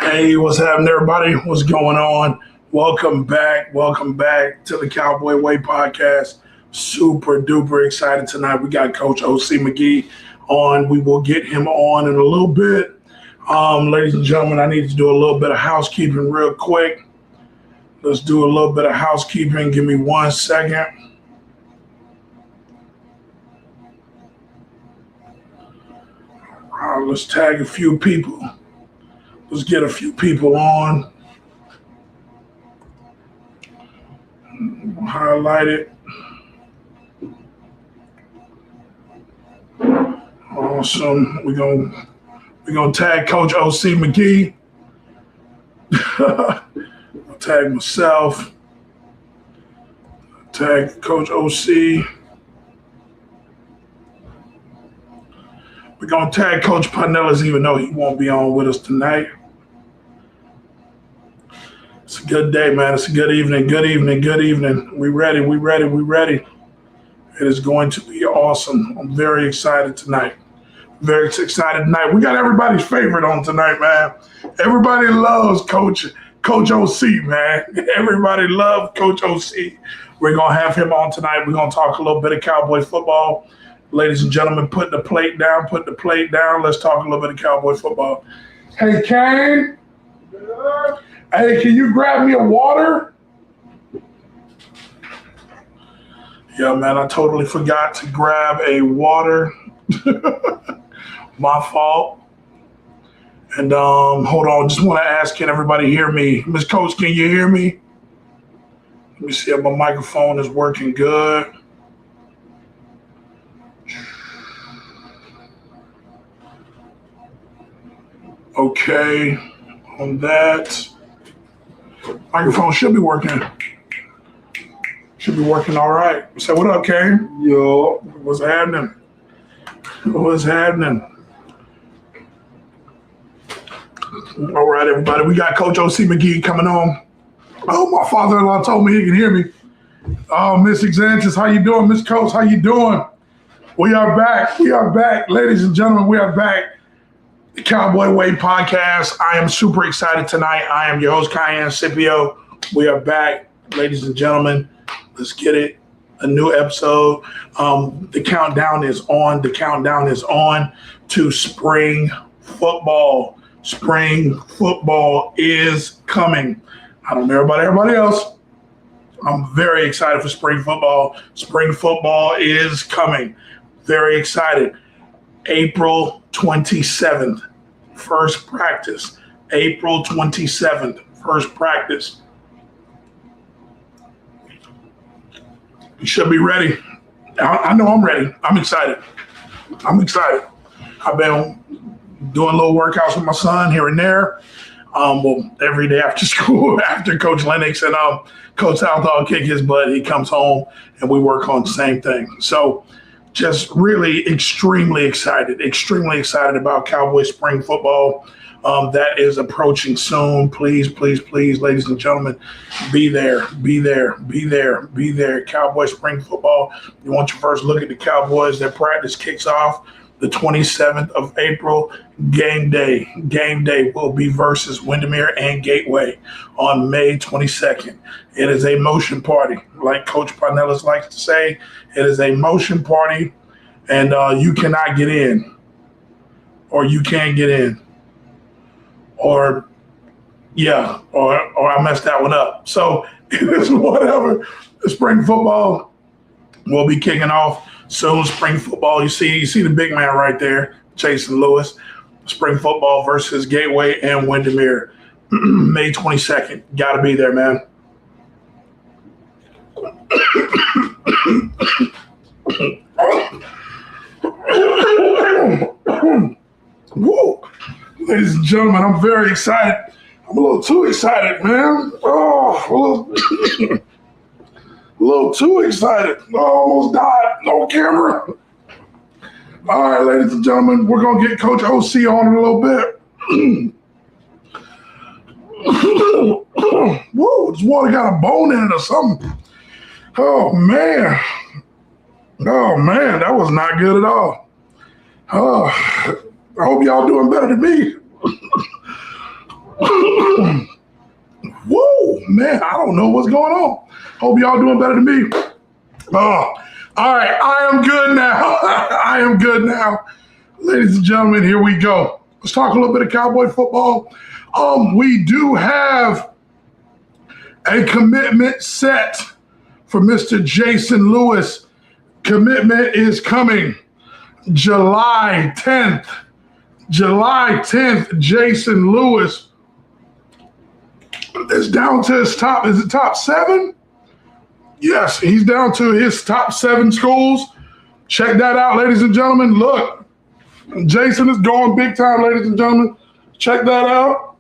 Hey, what's happening, everybody? What's going on? Welcome back to the Kowboy Way Podcast. Super duper excited tonight. We got Coach O.C. McGee on. We will get him on in a little bit. Ladies and gentlemen, I need to do a little bit of housekeeping real quick. Let's do a little bit of housekeeping. Give me 1 second. All right, let's tag a few people. Let's get a few people on. Highlight it. Awesome. We're gonna tag Coach O.C. McGee. I'll tag myself. Tag Coach O.C. We're gonna tag Coach Pinellas, even though he won't be on with us tonight. It's a good day, man. It's a good evening. We ready. It is going to be awesome. I'm very excited tonight. We got everybody's favorite on tonight, man. Everybody loves Coach O.C., man. Everybody loves Coach O.C. We're going to have him on tonight. We're going to talk a little bit of Cowboy football. Ladies and gentlemen, put the plate down. Let's talk a little bit of Cowboy football. Hey, Kane. Hey, can you grab me a water? Yeah, man, I totally forgot to grab a water. My fault. And hold on, just want to ask, can everybody hear me? Miss Coach, can you hear me? Let me see if my microphone is working good. Okay, on that. Microphone should be working. Should be working all right. So what up, Kane? Yo. What's happening? All right, everybody. We got Coach O.C. McGee coming on. Oh, my father-in-law told me he can hear me. Oh, Miss Exantis, how you doing? Miss Coach, how you doing? We are back. Ladies and gentlemen, we are back. The Kowboy Way Podcast. I am super excited tonight. I am your host, Cayenne Scipio. We are back, ladies and gentlemen. Let's get it. A new episode. The countdown is on. To spring football. Spring football is coming. I don't know about everybody else. I'm very excited for spring football. Spring football is coming. Very excited. April 27th, first practice. April 27th, first practice. You should be ready. I know I'm ready. I'm excited. I've been doing little workouts with my son here and there. Every day after school, after Coach Lennox and Coach Southall kick his butt, he comes home and we work on the same thing. So just really extremely excited about Cowboy spring football. That is approaching soon. Please, ladies and gentlemen, be there. Cowboy spring football. You want your first look at the Cowboys. Their practice kicks off the 27th of April. Game day will be versus Windermere and Gateway on May 22nd. It is a motion party. Like Coach Pinellas likes to say, it is a motion party, and you cannot get in, or you can get in, or I messed that one up. So it's whatever. Spring football will be kicking off soon. Spring football, you see the big man right there, Jason Lewis. Spring football versus Gateway and Windermere, May 22nd. Got to be there, man. Whoa. Ladies and gentlemen, I'm very excited. I'm a little too excited, man. A little too excited. I almost died on camera. All right, ladies and gentlemen, we're going to get Coach O.C. on in a little bit. Whoa, this water got a bone in it or something. Oh, man, that was not good at all. Oh, I hope y'all doing better than me. Whoa, man, I don't know what's going on. Hope y'all doing better than me. All right, I am good now. I am good now. Ladies and gentlemen, here we go. Let's talk a little bit of Cowboy football. We do have a commitment set for Mr. Jason Lewis. Commitment is coming July 10th. July 10th, Jason Lewis is down to his top. Is it top 7? Yes, he's down to his top 7 schools. Check that out, ladies and gentlemen. Look, Jason is going big time, ladies and gentlemen. Check that out.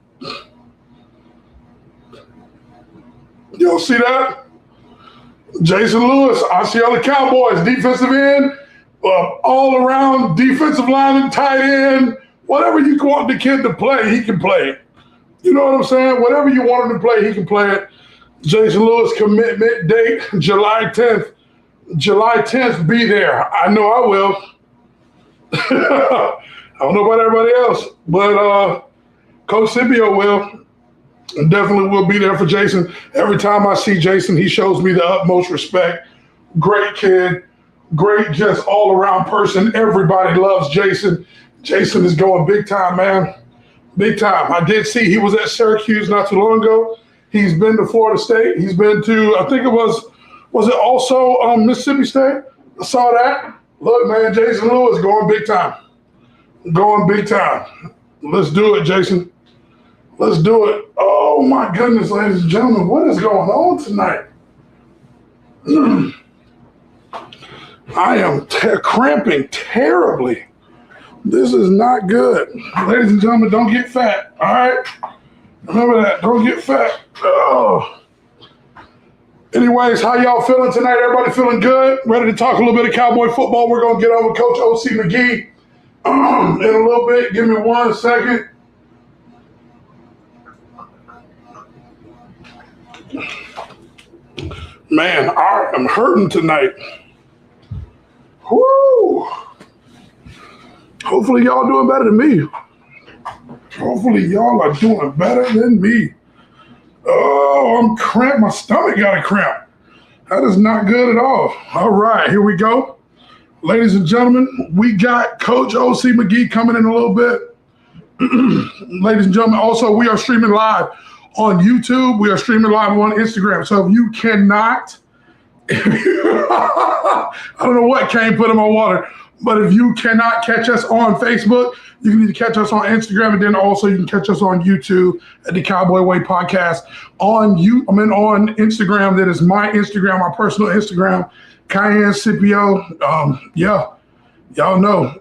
Y'all see that? Jason Lewis, I see all the Cowboys, defensive end, all around defensive line, tight end, whatever you want the kid to play, he can play it. You know what I'm saying? Whatever you want him to play, he can play it. Jason Lewis commitment date, July 10th. July 10th, be there. I know I will. I don't know about everybody else, but Coach Scipio will. Definitely will be there for Jason. Every time I see Jason, he shows me the utmost respect. Great kid, great just all-around person. Everybody loves Jason. Jason is going big time, man. Big time. I did see he was at Syracuse not too long ago. He's been to Florida State. He's been to, I think it was it also Mississippi State? I saw that. Look, man, Jason Lewis going big time. Going big time. Let's do it, Jason. Let's do it. Oh, my goodness, ladies and gentlemen, what is going on tonight? I am cramping terribly. This is not good. Ladies and gentlemen, don't get fat, all right? Remember that. Don't get fat. Oh. Anyways, how y'all feeling tonight? Everybody feeling good? Ready to talk a little bit of Cowboy football? We're going to get on with Coach O.C. McGee in a little bit. Give me 1 second. Man, I am hurting tonight. Woo! Hopefully y'all doing better than me. Hopefully y'all are doing better than me. Oh, I'm cramped. My stomach got a cramp. That is not good at all. All right, here we go. Ladies and gentlemen, we got Coach O.C. McGee coming in a little bit. Ladies and gentlemen, also we are streaming live on YouTube. We are streaming live on Instagram. So if you cannot, I don't know what Kane put in my water, but if you cannot catch us on Facebook, you can either catch us on Instagram, and then also you can catch us on YouTube at the Kowboy Way Podcast. On Instagram, that is my Instagram, my personal Instagram, Cayenne Scipio. Yeah, y'all know.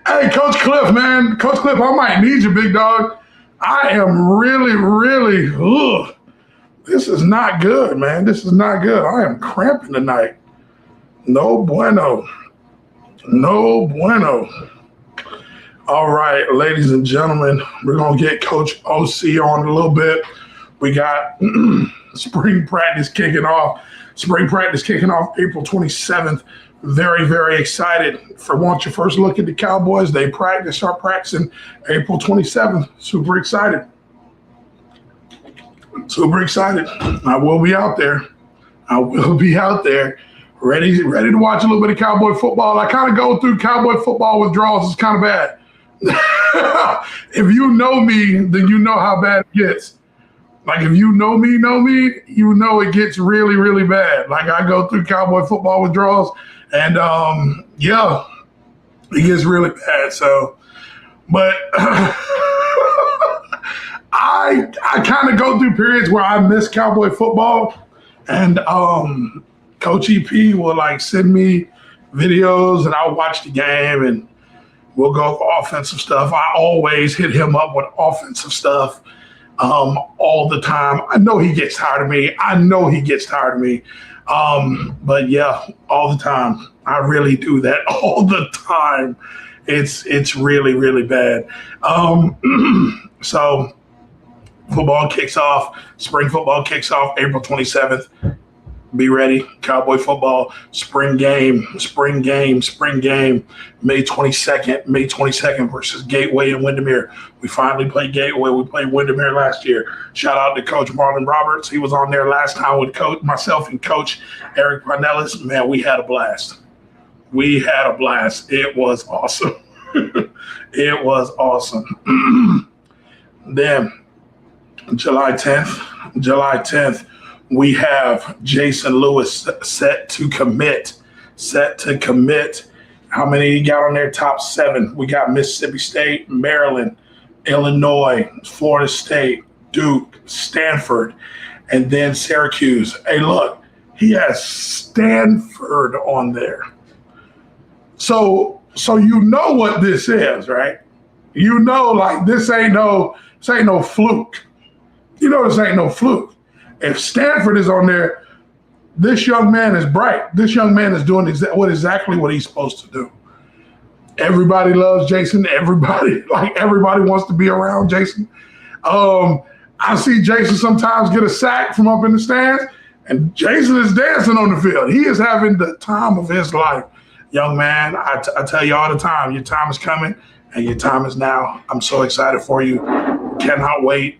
Hey, Coach Cliff, man. Coach Cliff, I might need you, big dog. I am really, this is not good, man. This is not good. I am cramping tonight. No bueno. No bueno. All right, ladies and gentlemen, we're going to get Coach O.C. on a little bit. We got spring practice kicking off. Spring practice kicking off April 27th. Very, very excited for once you first look at the Cowboys. They start practicing April 27th. Super excited. Super excited. I will be out there. Ready to watch a little bit of Cowboy football. I kind of go through Cowboy football withdrawals. It's kind of bad. If you know me, then you know how bad it gets. Like if you know me, you know it gets really, really bad. Like I go through Cowboy football withdrawals, and yeah, it gets really bad. So, but I kind of go through periods where I miss Cowboy football, and Coach EP will like send me videos, and I'll watch the game, and we'll go offensive stuff. I always hit him up with offensive stuff all the time. I know he gets tired of me. But yeah, all the time. I really do that all the time. It's really, really bad. So football kicks off. Spring football kicks off April 27th. Be ready. Cowboy football, spring game, May 22nd versus Gateway and Windermere. We finally played Gateway. We played Windermere last year. Shout out to Coach Marlon Roberts. He was on there last time with myself and Coach Eric Parnellis. Man, we had a blast. It was awesome. It was awesome. Then July 10th, we have Jason Lewis set to commit. How many you got on there? Top 7. We got Mississippi State, Maryland, Illinois, Florida State, Duke, Stanford, and then Syracuse. Hey, look, he has Stanford on there. So you know what this is, right? You know, like this ain't no fluke. You know this ain't no fluke. If Stanford is on there, this young man is bright. This young man is doing exactly what he's supposed to do. Everybody loves Jason. Everybody wants to be around Jason. I see Jason sometimes get a sack from up in the stands, and Jason is dancing on the field. He is having the time of his life. Young man, I tell you all the time, your time is coming, and your time is now. I'm so excited for you. Cannot wait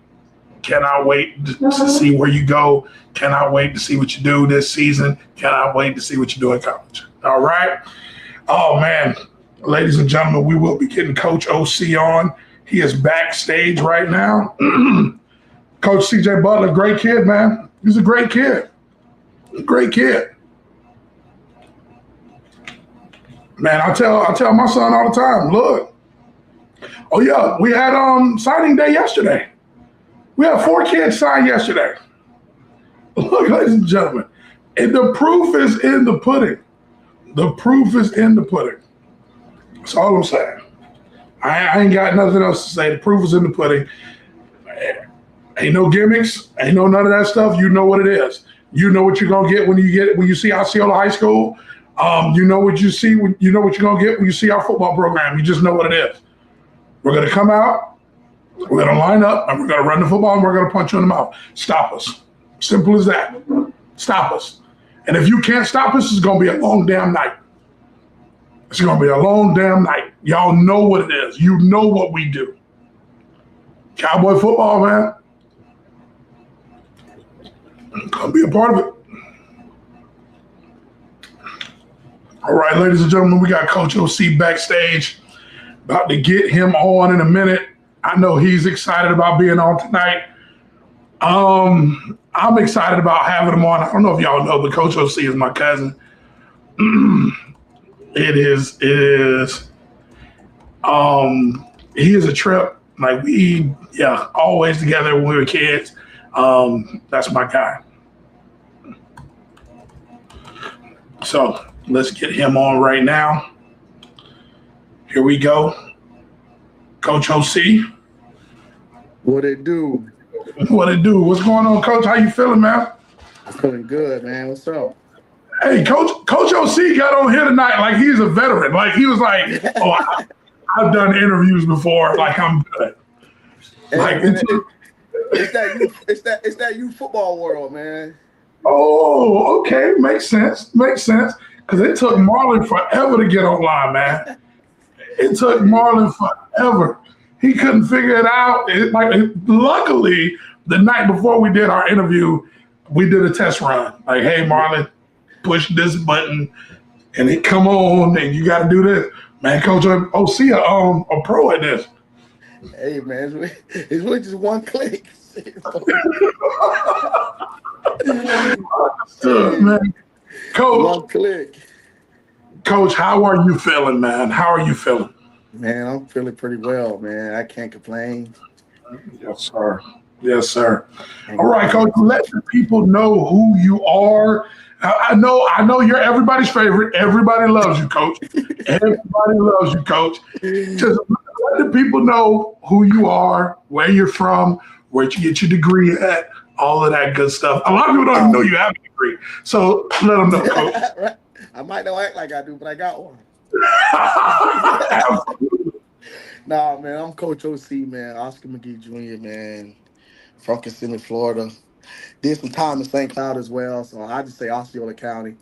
to see where you go. Cannot wait to see what you do this season. Cannot wait to see what you do in college. All right. Oh, man. Ladies and gentlemen, we will be getting Coach OC on. He is backstage right now. Coach CJ Butler, great kid, man. He's a great kid. Man, I tell my son all the time, look. Oh, yeah, we had signing day yesterday. We had 4 kids sign yesterday. Look, ladies and gentlemen, and the proof is in the pudding. That's all I'm saying. I ain't got nothing else to say. The proof is in the pudding. Ain't no gimmicks. Ain't no none of that stuff. You know what it is. You know what you're gonna get when you see Osceola High School. You know what you see. You know what you're gonna get when you see our football program. You just know what it is. We're gonna come out. We're going to line up, and we're going to run the football, and we're going to punch you in the mouth. Stop us. Simple as that. Stop us. And if you can't stop us, it's going to be a long damn night. Y'all know what it is. You know what we do. Cowboy football, man. Going to be a part of it. All right, ladies and gentlemen, we got Coach OC backstage. About to get him on in a minute. I know he's excited about being on tonight. I'm excited about having him on. I don't know if y'all know, but Coach OC is my cousin. He is a trip. Like always together when we were kids. That's my guy. So let's get him on right now. Here we go. Coach OC. What it do? What's going on, Coach? How you feeling, man? I'm feeling good, man. What's up? Hey, Coach OC got on here tonight like he's a veteran. Like he was like, oh, I've done interviews before. Like I'm good. Like it's that youth football world, man. Oh, okay. Makes sense. Because it took Marlon forever to get online, man. It took Marlon forever. He couldn't figure it out. Luckily, the night before we did our interview, we did a test run. Like, hey, Marlon, push this button, and it come on, and you got to do this. Man, Coach OC, a pro at this. Hey, man, it's really just one click. Man. Coach, one click. Coach, how are you feeling, man? How are you feeling? Man, I'm feeling pretty well, man. I can't complain. Yes, sir. All right, Coach, let the people know who you are. I know you're everybody's favorite. Everybody loves you, Coach. Everybody loves you, Coach. Just let the people know who you are, where you're from, where you get your degree at, all of that good stuff. A lot of people don't even know you have a degree. So let them know, Coach. Right. I might not act like I do, but I got one. Nah, man, I'm Coach OC, man. Oscar McGee Jr., man, from Kissimmee, Florida. did some time in St. Cloud as well. So I just say Osceola County.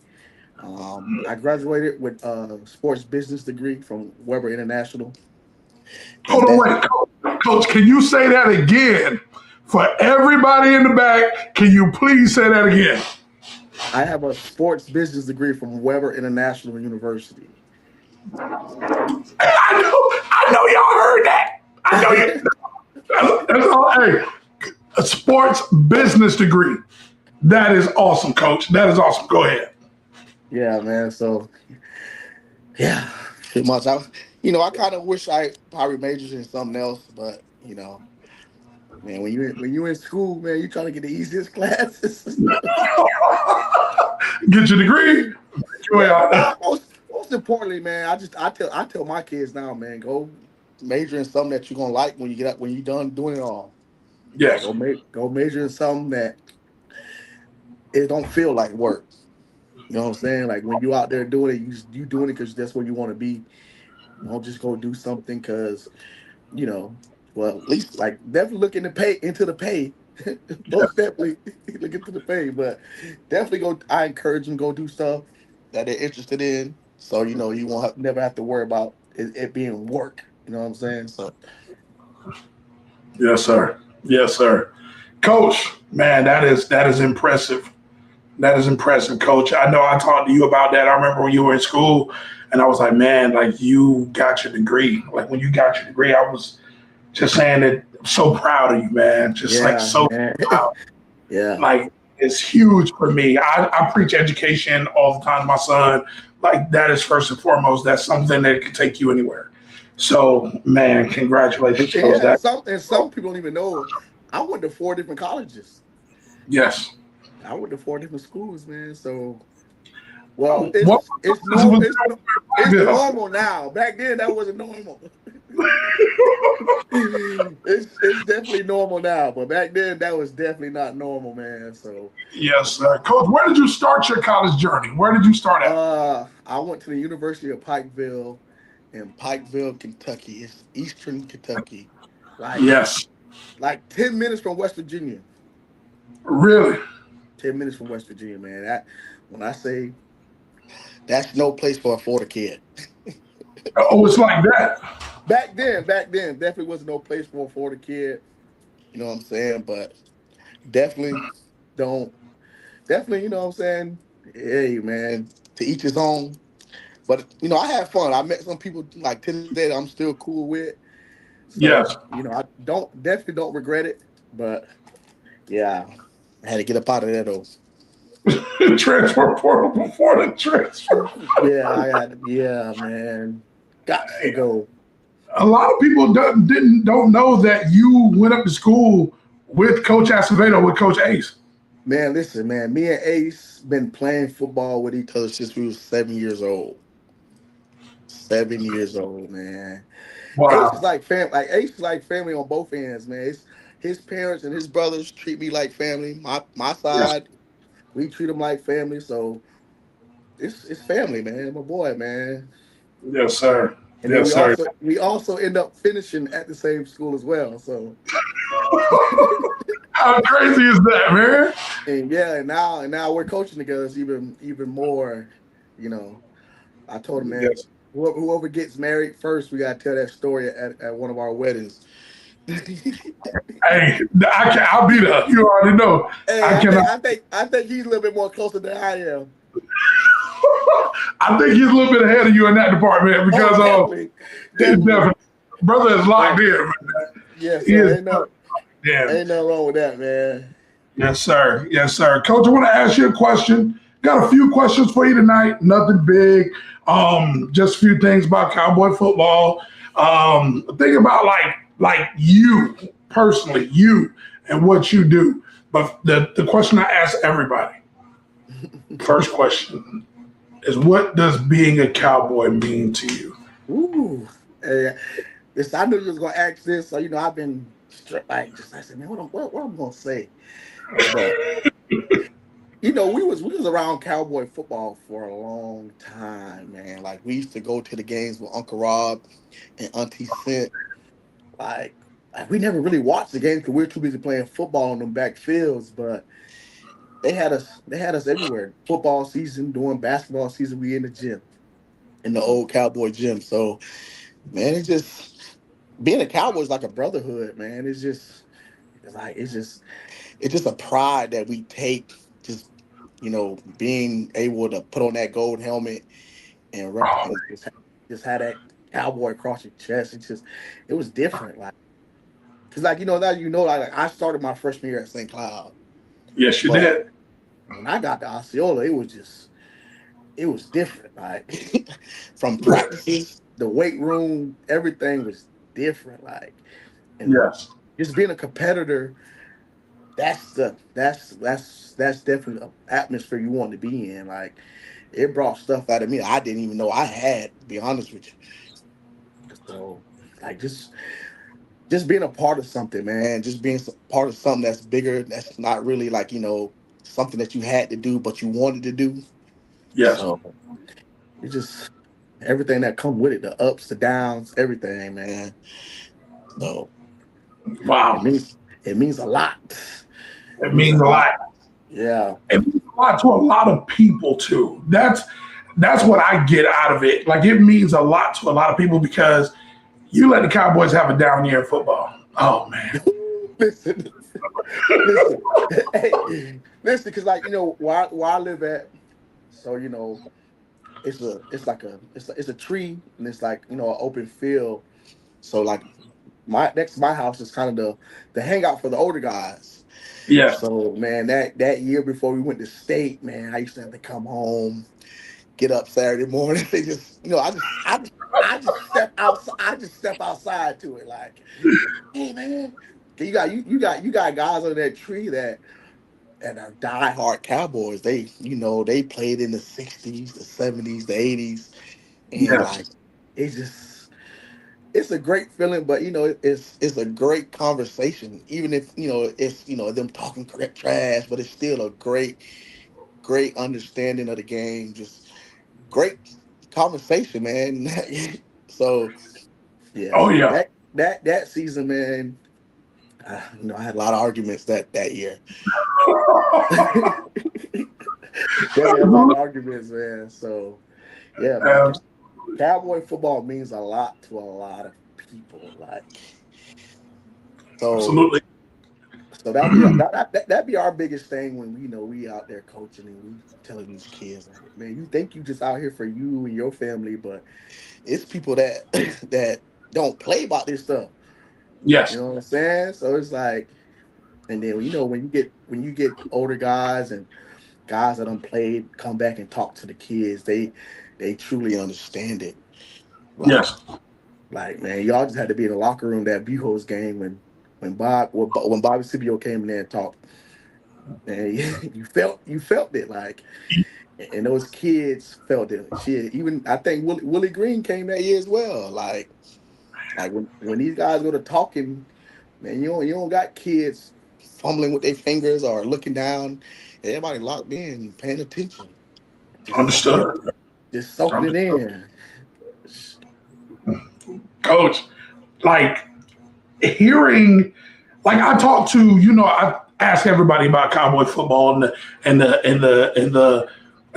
I graduated with a sports business degree from Weber International, Hold and on, that wait, Coach. Can you say that again for everybody in the back? Can you please say that again? I have a sports business degree from Weber International University. I know y'all heard that. I know you. That's all. Hey, a sports business degree. That is awesome, Coach. That is awesome. Go ahead. Yeah, man. So yeah, pretty much. I kind of wish I probably majored in something else, but man, when you in school, man, you trying to get the easiest classes. Get your degree. Yeah, but Well, nah, most importantly, man, I tell my kids now, man, go major in something that you're gonna like when you get up when you're done doing it all. yes. Go major in something that it don't feel like work. You know what I'm saying? Like when you out there doing it, you doing it because that's where you want to be. Don't just go do something because you know. Well, at least like definitely look into the pay. Most definitely look into the pay, but definitely go. I encourage them to go do stuff that they're interested in, so you won't never have to worry about it being work. You know what I'm saying? So Yes, sir. Yes, sir. Coach, man, that is impressive. That is impressive, Coach. I know I talked to you about that. I remember when you were in school, and I was like, man, like you got your degree. Like when you got your degree, I was just saying that I'm so proud of you, man. Just like yeah, so man. proud. Yeah, Like it's huge for me. I preach education all the time to my son. Like that is first and foremost. That's something that can take you anywhere. So, man, congratulations, Coach. yeah. That Some people don't even know. I went to 4 different colleges. yes. I went to 4 different schools, man. So well, What it's was no it's no, back it's then? normal now. Back then, that wasn't normal. It's definitely normal now, but back then that was definitely not normal, man. So Yes, sir. Coach, where did you start your college journey? Where did you start at? I went to the University of Pikeville in Pikeville, Kentucky. It's Eastern Kentucky, like Yes. 10 minutes from West Virginia. Really? 10 minutes from West Virginia, man. That when I say that's no place for a Florida kid. Oh, it's like that. Back then, definitely was no place for a Florida kid. You know what I'm saying? But definitely don't. Definitely, you know what I'm saying? Hey, man, to each his own. But I had fun. I met some people like to this day that I'm still cool with. So Yes. I definitely don't regret it. But yeah, I had to get up out of there though. Transfer portal before the transfer. Yeah, yeah, man, got to go. A lot of people don't know that you went up to school with Coach Acevedo, with Coach Ace. Man, listen, man. Me and Ace been playing football with each other since we was 7 years old. 7 years old, man. Ace is Wow. like fam. Like Ace is like family on both ends, man. His parents and his brothers treat me like family. My Yes. side, we treat them like family. So it's family, man. My boy, man. Yes, sir. And then Yes, we sir. also we also end up finishing at the same school as well. So How crazy is that, man? and yeah, and now we're coaching together. It's even more. You know, I told him, man, Yes. whoever gets married first, we gotta tell that story at one of our weddings. Hey, I'll be there. You already know. Hey, I I think cannot. I think I think he's a little bit more closer than I am. I think he's a little bit ahead of you in that department Oh, because definitely, he's definitely. definitely brother is locked Oh, in, man. yes, He sir. is damn. Ain't nothing wrong with that, man. Yes, sir. Yes, sir. Coach, I want to ask you a question. Got a few questions for you tonight. Nothing big. Just a few things about Cowboy football. Think about like you personally, you and what you do. But the question I ask everybody, first question is, what does being a cowboy mean to you? Ooh, hey, this I knew you was gonna ask this, so I've been I said, man, what I'm gonna say, but we was around cowboy football for a long time, man. Like we used to go to the games with Uncle Rob and Auntie Cent. Like like, we never really watched the games because we were too busy playing football on them back fields. But they had us everywhere. Football season, during basketball season, we in the gym, in the old Cowboy gym. So man, it's just being a Cowboy is like a brotherhood, man. It's just a pride that we take, just being able to put on that gold helmet and Oh, and just had that cowboy across your chest. It was different, like because now like I started my freshman year at St. Cloud, yes, you but did. when I got to Osceola, it was different. Like from practices, the weight room, everything was different. Like and Yes. just being a competitor, that's definitely an atmosphere you want to be in. Like it brought stuff out of me I didn't even know I had, to be honest with you. So like just being a part of something, man, just being part of something that's bigger, that's not really like, something that you had to do, but you wanted to do. Yes. So it's just everything that come with it, the ups, the downs, everything, man. So it Wow. means it means a lot. It It means a means a lot. lot. Yeah. It means a lot to a lot of people too. That's what I get out of it. Like it means a lot to a lot of people because you let the Cowboys have a down year in football. Oh man. listen, listen, hey, listen, because like where I live at, so it's a tree and it's like an open field. So like my next to my house is kind of the hangout for the older guys. Yes. So man, that year before we went to state, man, I used to have to come home, get up Saturday morning. They just I just step outside to it like, hey man, you got guys under that tree that and are diehard Cowboys. They played in the '60s, the '70s, the '80s, and Yes. like it's a great feeling. But it's a great conversation, even if it's them talking trash, but it's still a great understanding of the game. Just great conversation, man. So yeah, Oh yeah. that season, man. I had a lot of arguments that year. Definitely a lot of arguments, man. So yeah, man. Cowboy football means a lot to a lot of people. Like so, Absolutely. so that be our biggest thing when we out there coaching and we telling these kids like, man, you think you just out here for you and your family, but it's people that that don't play about this stuff. You Yes. know what I'm saying? So it's like, and then when you get older guys and guys that done played come back and talk to the kids, they truly understand it. Like Yes. like man, y'all just had to be in the locker room that Buchholz game when Bobby Scipio came in there and talked. Man, you felt it like, and those kids felt it. Shit, even I think Willie Green came that year as well. Like when these guys go to talking, man, you don't got kids fumbling with their fingers or looking down. Everybody locked in, paying attention, just soaking it, Understood. just soaking it Understood. in. Coach, like hearing like I talk to, I ask everybody about cowboy football and the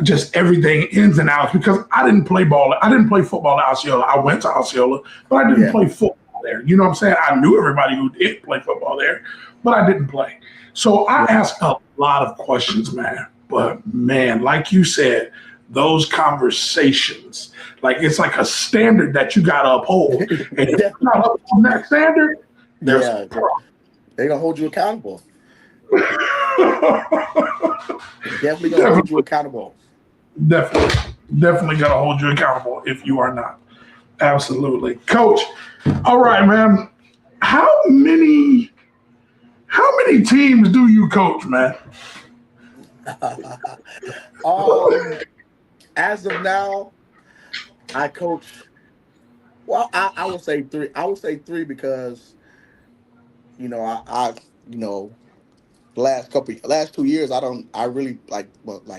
just everything ins and outs because I didn't play ball. I didn't play football at Osceola. I went to Osceola, but I didn't Yeah, play football there. You know what I'm saying? I knew everybody who did play football there, but I didn't play. So I right. ask a lot of questions, man. But man, like you said, those conversations, like it's like a standard that you gotta uphold. And if you're not Definitely. upholding that standard, there's a Yeah, they gonna hold you accountable. problem. They definitely gonna hold you Definitely, accountable. definitely gonna hold you accountable if you are not. Absolutely. Coach, all right, man. How many how many teams do you coach, man? um, as of now, I coach. Well, I would say three. I would say three because I the last 2 years I really like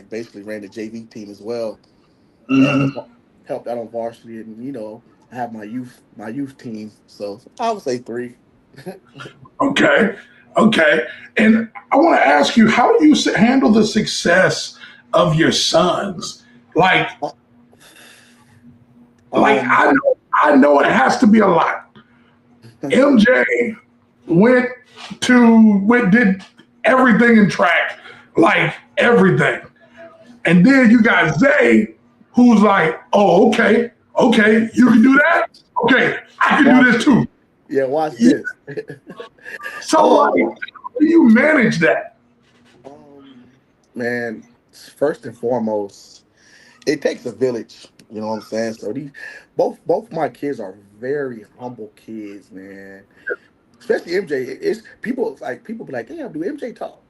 basically ran the JV team as well and Mhm. helped out on varsity and I have my youth team. So I would say three. Okay. Okay. And I want to ask you, how do you handle the success of your sons? Like, like Um, I know it has to be a lot. MJ went did everything in track, like everything. And then you got Zay, who's like, oh, okay, you can do that? Okay, I can watch, do this too. watch this. So, like, um, how do you manage that? um, man, first and foremost, it takes a village. You know what I'm saying? So these both my kids are very humble kids, man. Especially MJ. It's people be like, damn, do MJ talk?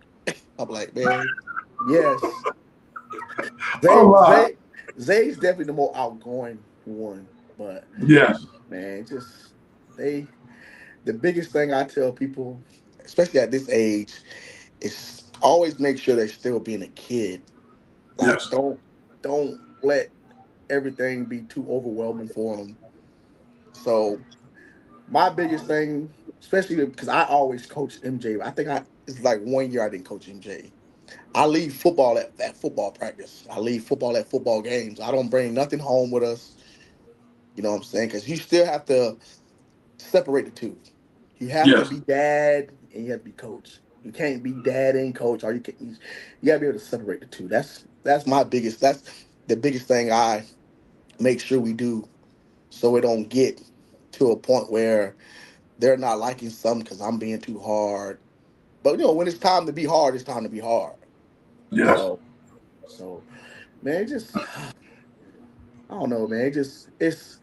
I'm like, man, yes. Oh, Zay wow. Zay Zay's definitely the more outgoing one, but Yes, man, just they the biggest thing I tell people, especially at this age, is always make sure they're still being a kid. Like yes, don't let everything be too overwhelming for them. So my biggest thing, especially because I always coach MJ. I think it's like 1 year I didn't coach MJ. I leave football at football practice. I leave football at football games. I don't bring nothing home with us. You know what I'm saying? Because you still have to separate the two. You have to yes, be dad and you have to be coach. You can't be dad and coach, or you gotta be able to separate the two. That's the biggest thing I make sure we do, so it don't get to a point where they're not liking something because I'm being too hard. But when it's time to be hard, it's time to be hard. yes. So so man, just I don't know, man. It's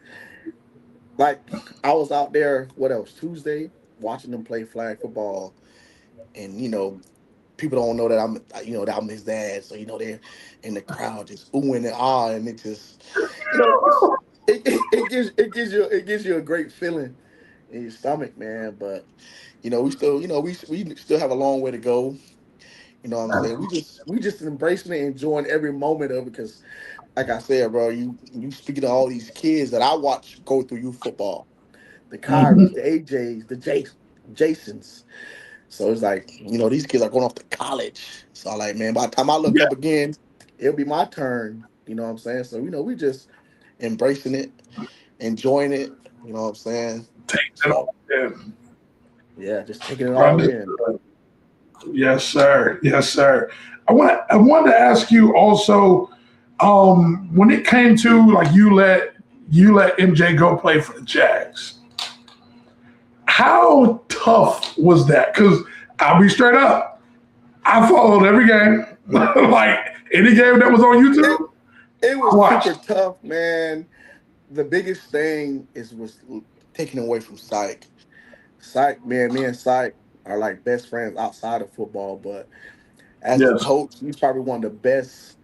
like I was out there. What else? Tuesday, watching them play flag football, and people don't know that I'm his dad. So they're in the crowd just oohing and ah, and it just it gives you a great feeling in your stomach, man. But we still we still have a long way to go. You know what I'm saying? We just embracing it, enjoying every moment of it, because like I said, bro, you speaking to all these kids that I watch go through youth football, the Kyries, Mhm. the AJs, the Jasons. So it's like, these kids are going off to college. So I'm like, man, by the time I look Yeah, up again, it'll be my turn. You know what I'm saying? So, we just embracing it, enjoying it, you know what I'm saying? take it So all in. yeah, just taking it all in. Understood. Yes, sir. Yes, sir. I wanted to ask you also, when it came to like you let MJ go play for the Jags. How tough was that? Because I'll be straight up. I followed every game. Like any game that was on It YouTube, it I was super watched. tough, man. The biggest thing was taking away from Psych. Psych, man, me and Psych are like best friends outside of football, but as a Yes. coach, he's probably one of the best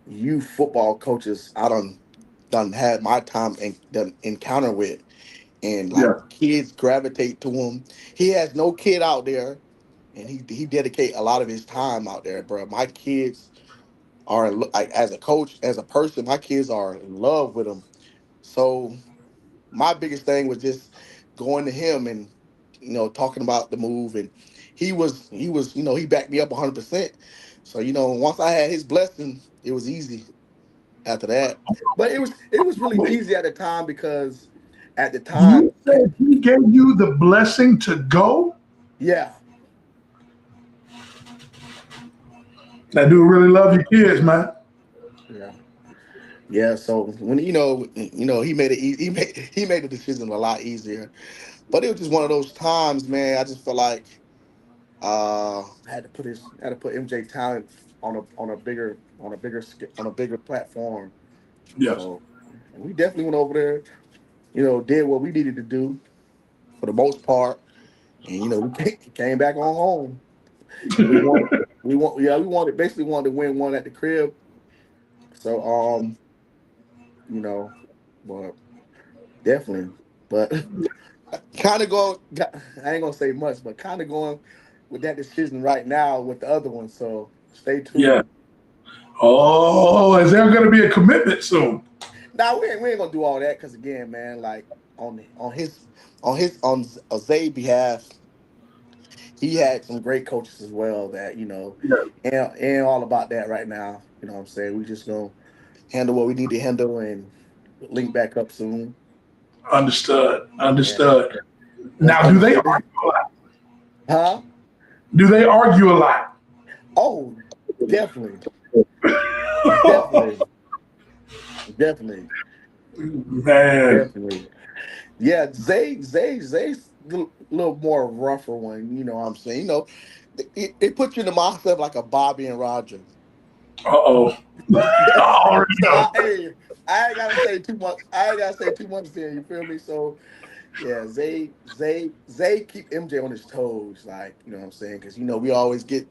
youth football coaches I done had my time and done encounter with. And like Yeah. kids gravitate to him. He has no kid out there, and he dedicate a lot of his time out there, bro. My kids are like, as a coach, as a person, my kids are in love with him. So my biggest thing was just going to him and talking about the move, and he was he backed me up 100%. So once I had his blessing, it was easy after that. But it was really Wait, easy at the time, because at the time, you said he gave you the blessing to go? yeah, That dude really love your kids, man. yeah, yeah. So when he made it easy, he made the decision a lot easier. But it was just one of those times, man. I just felt like had to put MJ talent on a bigger platform. Yes. So and we definitely went over there, did what we needed to do for the most part, and we came back on home, and we basically wanted to win one at the crib. So you know, but definitely, but kind of I ain't gonna say much, but kind of going with that decision right now with the other one. So stay Yeah. tuned. Oh, is there going to be a commitment soon? Now we ain't gonna do all that, because again, man, like on Zay's behalf, he had some great coaches as well that Yeah. and all about that right now. You know what I'm saying? We just gonna handle what we need to handle and link back up soon. Understood. Yeah, Understood. let's Now, do they understand. argue a lot? Huh? Do they argue a lot? Oh, definitely, definitely, definitely, Man, definitely. Yeah, Zay's a little more rougher one. You know what I'm saying? It puts you in the mindset of like a Bobby and Roger. uh-oh. I already So know. I ain't gotta say too much. I ain't gotta say too much there. You feel me? So yeah, Zay keep MJ on his toes, like you know what I'm saying? Because we always get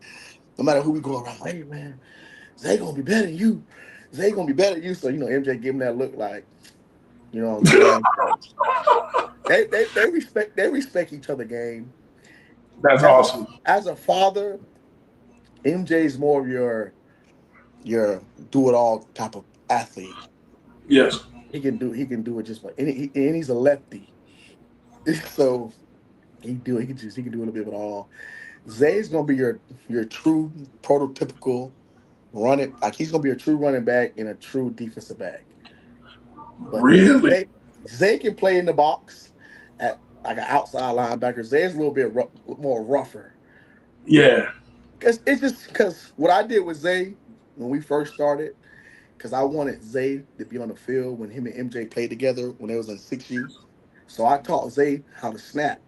no matter who we go around. Hey man, Zay gonna be better than you. Zay gonna be better than you. So MJ give him that look like you know what I'm saying. So they respect each other game. That's As a awesome. as a father, MJ's more of your do it all type of athlete. Yes. He can do it just like and he's a lefty. So he can do a little bit of it all. Zay's gonna be your true prototypical running like he's gonna be a true running back and a true defensive back. But Really? Zay can play in the box at like an outside linebacker. Zay's a little bit more rougher. Yeah. Cause it's just because what I did with Zay when we first started, because I wanted Zay to be on the field when him and MJ played together when they was in 6U. So I taught Zay how to snap.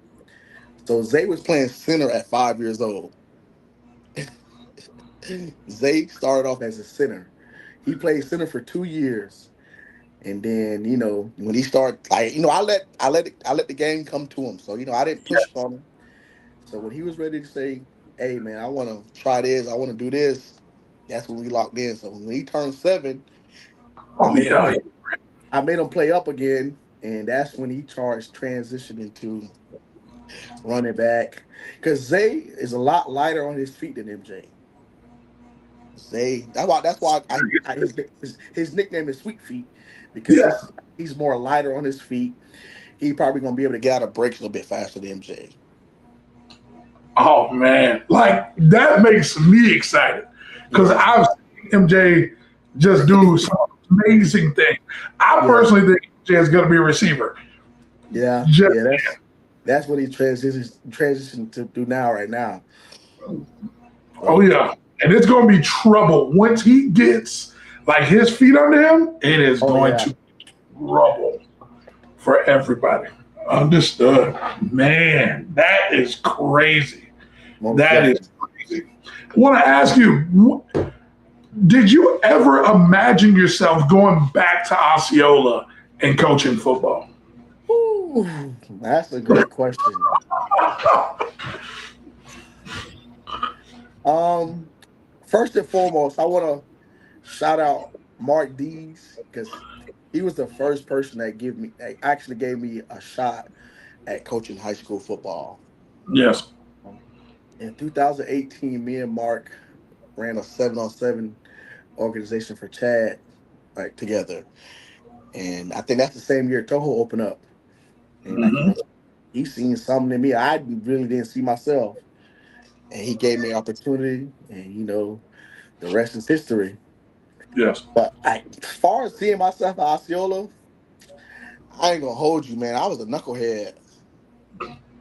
So Zay was playing center at 5 years old. Zay started off as a center. He played center for 2 years. And then, when he started like, I let the game come to him. So, I didn't push on him. So when he was ready to say, hey man, I wanna try this, I wanna do this, that's when we locked in. So when he turned 7, I Oh, made him yeah. play I made him play up again, and that's when he charged transitioning to running back. Because Zay is a lot lighter on his feet than MJ. Zay, that's why his nickname is Sweet Feet, because Yeah. he's more lighter on his feet. He probably gonna be able to get out of breaks a little bit faster than MJ. Oh, man. Like, that makes me excited because Yeah, I've seen MJ just do some amazing things. I yeah, personally think MJ is going to be a receiver. Just, yeah. That's what he transitioned to do now, right now. oh, So, yeah. And it's going to be trouble. Once he gets, like, his feet under him, it is oh going yeah, to be trouble for everybody. Understood. Man, that is crazy. most That is definitely. crazy. I want to ask you, did you ever imagine yourself going back to Osceola and coaching football? Ooh, that's a great question. Um, First and foremost, I want to shout out Mark Dees because he was the first person that actually gave me a shot at coaching high school football. Yes. Um, In 2018, me and Mark ran a 7-on-7 organization for Chad like together, and I think that's the same year Toho opened up. And like Hmm. he seen something in me I really didn't see myself, and he gave me opportunity, and the rest is history. Yes. But as far as seeing myself at Osceola, I ain't gonna hold you, man. I was a knucklehead.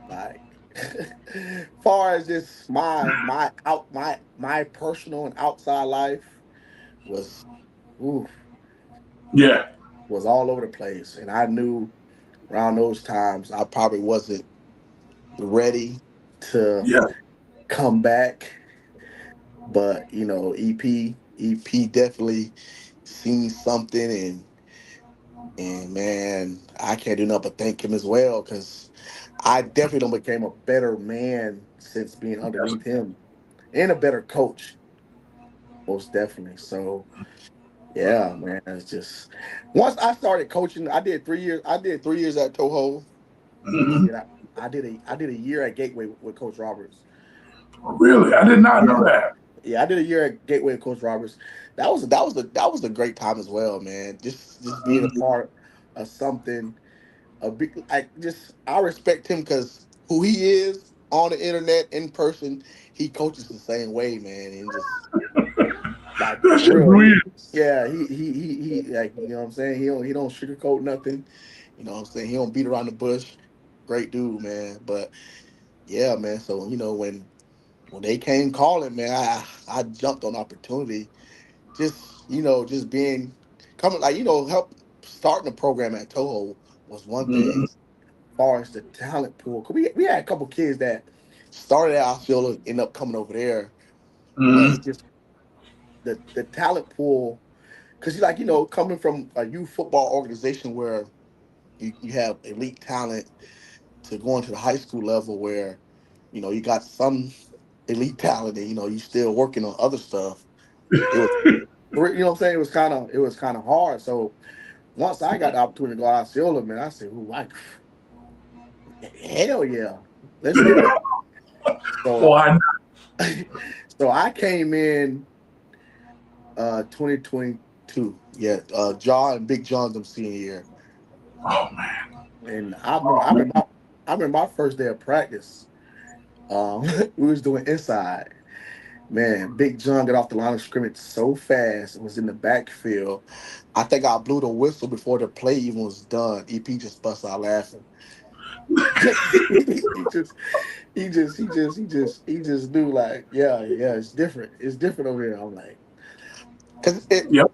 Like, far as just my personal and outside life was, oof, Yeah. was all over the place, and I knew around those times I probably wasn't ready to Yeah. come back. But EP definitely seen something, and man, I can't do nothing but thank him as well because I definitely done became a better man since being Yes. underneath him and a better coach, most definitely. So yeah, man, it's just once I started coaching, I did 3 years. I did 3 years at Toho. Hmm. Then I did a year at Gateway with Coach Roberts. Really? I did not know Yeah, that. yeah, I did a year at Gateway with Coach Roberts. That was a great time as well, man. Just being a part of something a big. I respect him because who he is. on the internet, in person, he coaches the same way, man, and just like That's for just real. weird. Yeah, he like you know what I'm saying. He don't sugarcoat nothing. You know what I'm saying. He don't beat around the bush. Great dude, man. But yeah, man. So when they came calling, man, I jumped on opportunity. Just being coming like help starting the program at Toho was one thing. Mhm. As far as the talent pool, 'cause we had a couple kids that started at Osceola, end up coming over there, but it's Mhm. just the talent pool. Because coming from a youth football organization where you have elite talent to going to the high school level where you got some elite talent and you still working on other stuff. It was what I'm saying. It was kind of hard. So once I got the opportunity to go out to Osceola, man, I said, "Ooh, hell yeah, let's do it." So Why? so I came in 2022. Yeah, John and Big John's them senior year. Oh man. And I remember, Oh I man. remember, I remember my first day of practice. We was doing inside. Man, Big John got off the line of scrimmage so fast. It was in the backfield. I think I blew the whistle before the play even was done. EP just bust out laughing. he just knew like, yeah, it's different. It's different over here. I'm like, because Yep.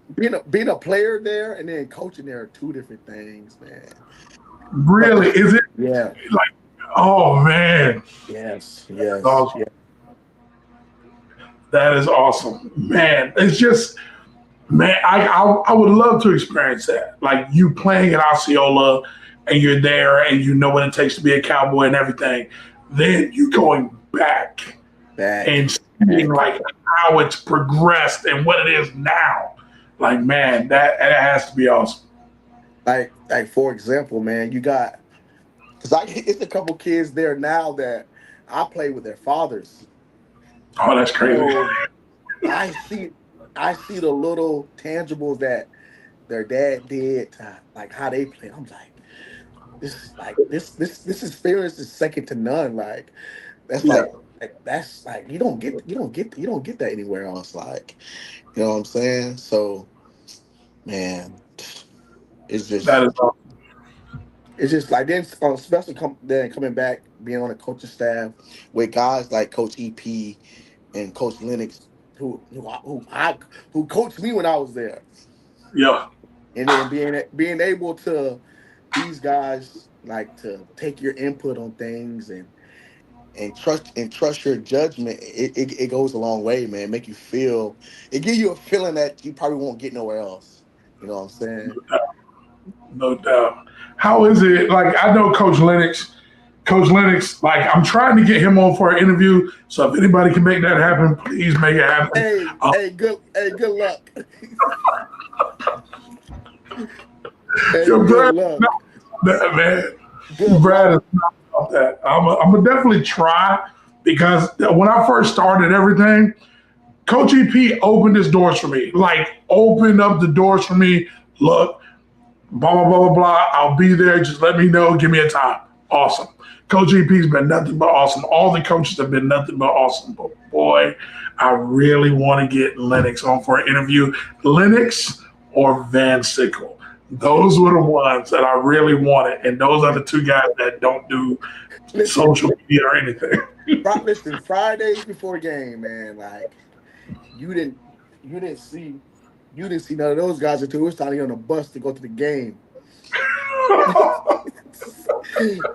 being a player there and then coaching there are two different things, man. But Really? Is it yeah, like? Oh man. yes, That's yes, awesome. yeah. That is awesome, man. It's just, man. I would love to experience that. Like you playing at Osceola, and you're there, and you know what it takes to be a cowboy and everything. Then you going back Back, and seeing back. like how it's progressed and what it is now. Like man, that has to be awesome. Like for example, man, you got because I it's a couple kids there now that I play with their fathers. Oh, that's crazy. So I see I see the little tangibles that their dad did to like how they play. I'm like, this experience is second to none. Like that's Yeah, that's like you don't get that anywhere else. Like you know what I'm saying? So man, it's that just is awesome. it's just like then especially then coming back being on the coaching staff with guys like Coach EP and Coach Lennox who coached me when I was there, Yeah, and then being able to these guys like to take your input on things and trust your judgment. It goes a long way, man. Make you feel it give you a feeling that you probably won't get nowhere else. You know what I'm saying? no doubt. How is it? Like I know Coach Lennox. Coach Lennox, like I'm trying to get him on for an interview. So if anybody can make that happen, please make it happen. Hey, Uh, good luck. Hey, yo, good Brad, luck. no, that man, Good Brad luck. is not about that. I'm gonna definitely try because when I first started everything, Coach EP opened his doors for me. Like opened up the doors for me. Look, blah blah blah blah blah. I'll be there. Just let me know. Give me a time. Awesome. Coach EP's been nothing but awesome. All the coaches have been nothing but awesome. But boy, I really want to get Lennox on for an interview. Lennox or Van Sickle. Those were the ones that I really wanted. And those are the two guys that don't do Listen, social media or anything. listen. Fridays before game, man. Like you didn't, you didn't see, you didn't see none of those guys until it was time to get on the bus to go to the game.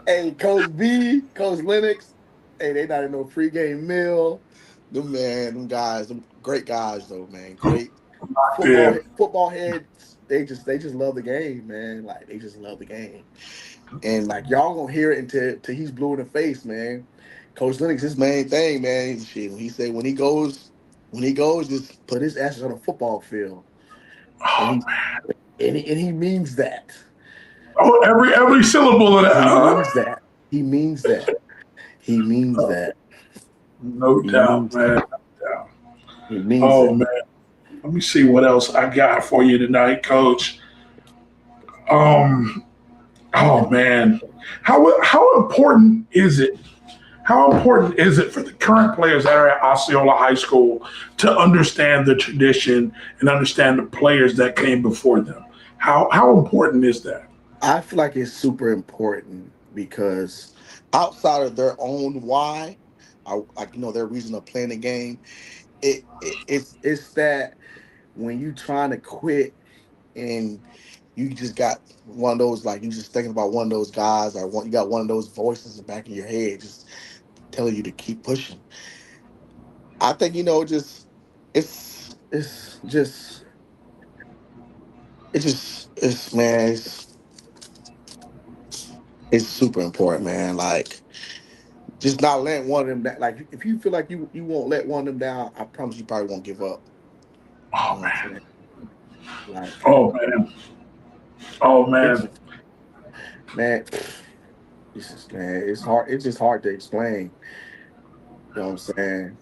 Hey, Coach B, Coach Lennox. Hey, they not in no pregame meal. Them guys, them great guys though, man. Great Yeah. football heads. They just love the game, man. Like they just love the game. And like y'all gonna hear it until he's blue in the face, man. Coach Lennox, his main thing, man. Shit, when he say when he goes, just put his asses on a football field, and Oh, he and he means that. oh, every syllable of that, He huh? means that. He means that. He means that. No He doubt, means man. that. No doubt. He means Oh that. man. Let me see what else I got for you tonight, Coach. Um, oh man. How important is it? how important is it for the current players that are at Osceola High School to understand the tradition and understand the players that came before them? How important is that? I feel like it's super important because outside of their own why, like their reason of playing the game, it's that when you trying to quit and you just got one of those, like you just thinking about one of those guys, or you got one of those voices in the back of your head just telling you to keep pushing. I think just it's just it's man, it's super important, man. Like just not letting one of them down. Like if you feel like you won't let one of them down, I promise you probably won't give up. You Oh know what I'm man. saying? Like Oh man. Oh it's man. man, it's hard. It's just hard to explain. You know what I'm saying?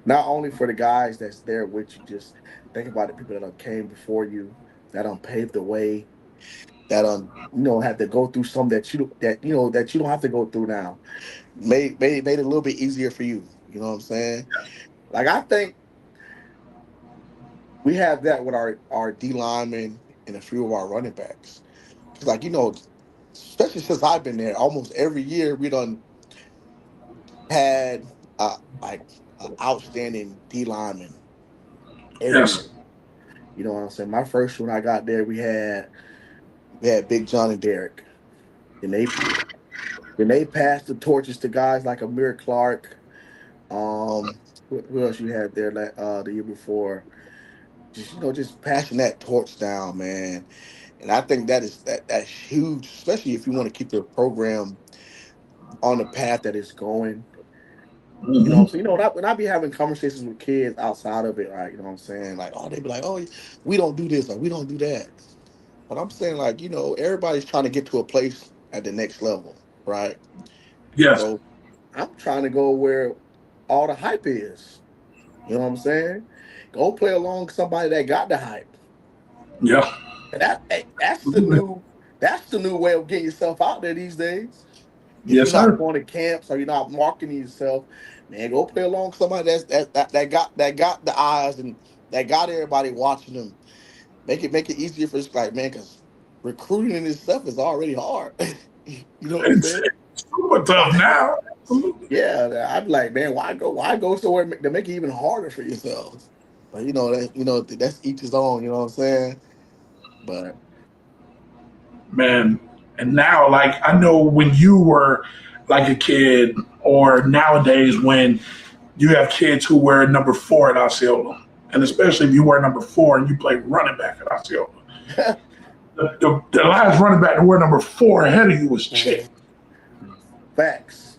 Not only for the guys that's there with you, just think about the people that came before you, that paved the way, that had to go through some that you don't have to go through now. Made it a little bit easier for you. You know what I'm saying? Like I think we have that with our D linemen and a few of our running backs. 'Cause like especially since I've been there, almost every year we done had like outstanding D lineman every Yes. year. You know what I'm saying? My first one I got there, we had Big John and Derek. And they passed the torches to guys like Amir Clark. Who else you had there the year before? Just just passing that torch down, man. And I think that's huge, especially if you want to keep the program on the path that it's going. You know what I'm Hmm. saying? When I be having conversations with kids outside of it, right? You know what I'm saying? Like, oh, they be like, oh, we don't do this or we don't do that. But I'm saying, like, everybody's trying to get to a place at the next level, right? Yes. So I'm trying to go where all the hype is. You know what I'm saying? Go play along somebody that got the hype. Yeah. And that's the new way of getting yourself out there these days. If Yes, you're not sir. going to camps or you're not marketing yourself, man, go play along somebody that got the eyes and that got everybody watching them. Make it easier for this like man, because recruiting in itself is already hard. You know what I'm It's saying? super tough now. Absolutely. Yeah, I'd be like, man, why go somewhere to make it even harder for yourselves? But that's each his own. You know what I'm saying? But Man. And now, like, I know when you were like a kid, or nowadays when you have kids who wear number 4 at Osceola, and especially if you wear number 4 and you play running back at Osceola, the last running back to wear number 4 ahead of you was Chick, facts.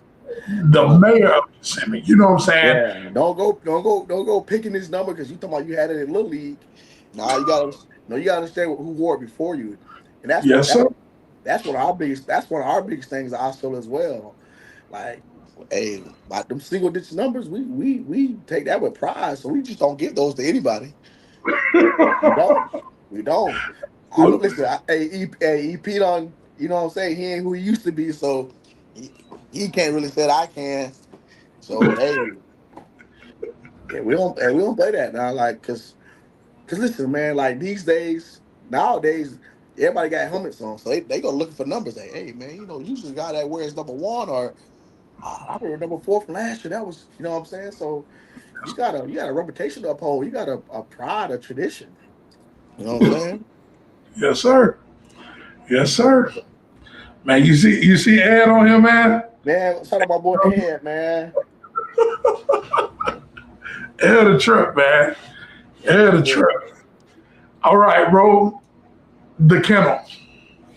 the Don't mayor of Kissimmee. You know what I'm saying? Yeah, don't go picking this number because you talking about you had it in little league. Nah, you gotta understand who wore it before you, and that's what Yes, sir. that's one of our biggest things also as well. Like, hey, like them single digit numbers, we take that with pride, so we just don't give those to anybody. We don't, we don't. I know. Listen, he Pete on. You know what I'm saying? He ain't who he used to be, so he can't really say that I can. So hey. Yeah, we don't play that now, like, cause listen, man, like nowadays, everybody got helmets on, so they go looking for numbers. Like, hey, man, usually the guy that wears number one or I remember number four from last year. That was, you know what I'm saying. So you got a reputation to uphold. You got a pride, a tradition. You know what I'm saying? Yes, sir. Yes, sir. Man, you see Ed on here, man. Man, shout out my boy Ed, man. Ed the trip, man. Ed Yes, the sir. trip. All right, bro. The kennel.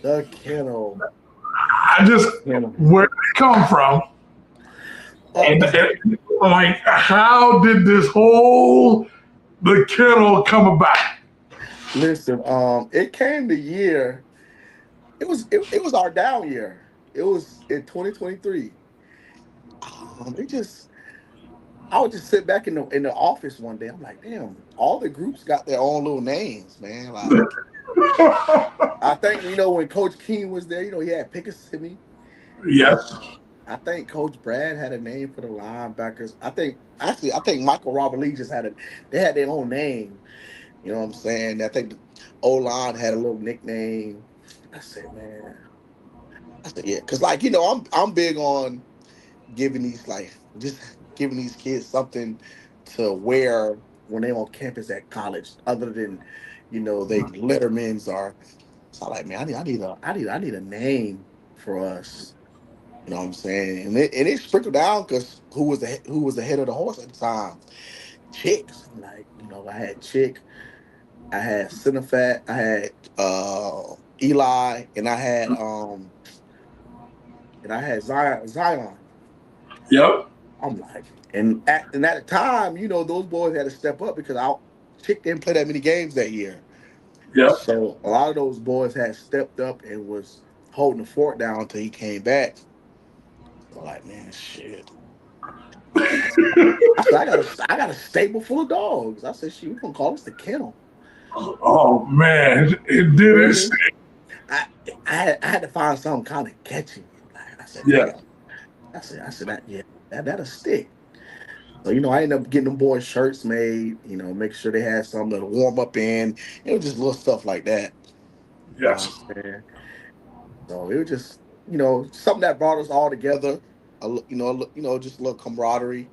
The kennel. I just Kennel. where did it come from? And like, how did this whole the kennel come about? Listen, it came the year. It was our down year. It was in 2023. It just I would just sit back in the office one day. I'm like, damn, all the groups got their own little names, man. Like I think when Coach King was there, he had Pickasimi. Yes. I think Coach Brad had a name for the linebackers. I think Michael Robert Lee just had a. They had their own name. You know what I'm saying? I think the O line had a little nickname. I said, man. I said, yeah, because like I'm big on giving these like just giving these kids something to wear when they're on campus at college, other than they Lettermans or. So I'm like, man, I need a name for us. You know what I'm saying? And it sprinkled down because who was the head of the horse at the time? Chicks. Like, I had Chick, I had Cinefat, I had Eli, and I had Zion. Yep. I'm like, and at the time, those boys had to step up because Chick didn't play that many games that year. Yep. So a lot of those boys had stepped up and was holding the fort down until he came back. So like, man, shit. I said, I got a stable full of dogs. I said, shit, we gonna call this the kennel. Oh man, it You did feel it. me? I I had to find something kind of catchy. Like, I said, Yeah. damn. I said that, yeah, that'll stick. So I ended up getting them boys shirts made. Make sure they had something to warm up in. It was just little stuff like that. You know what I'm Yes. saying? So it was just something that brought us all together. Just a little camaraderie.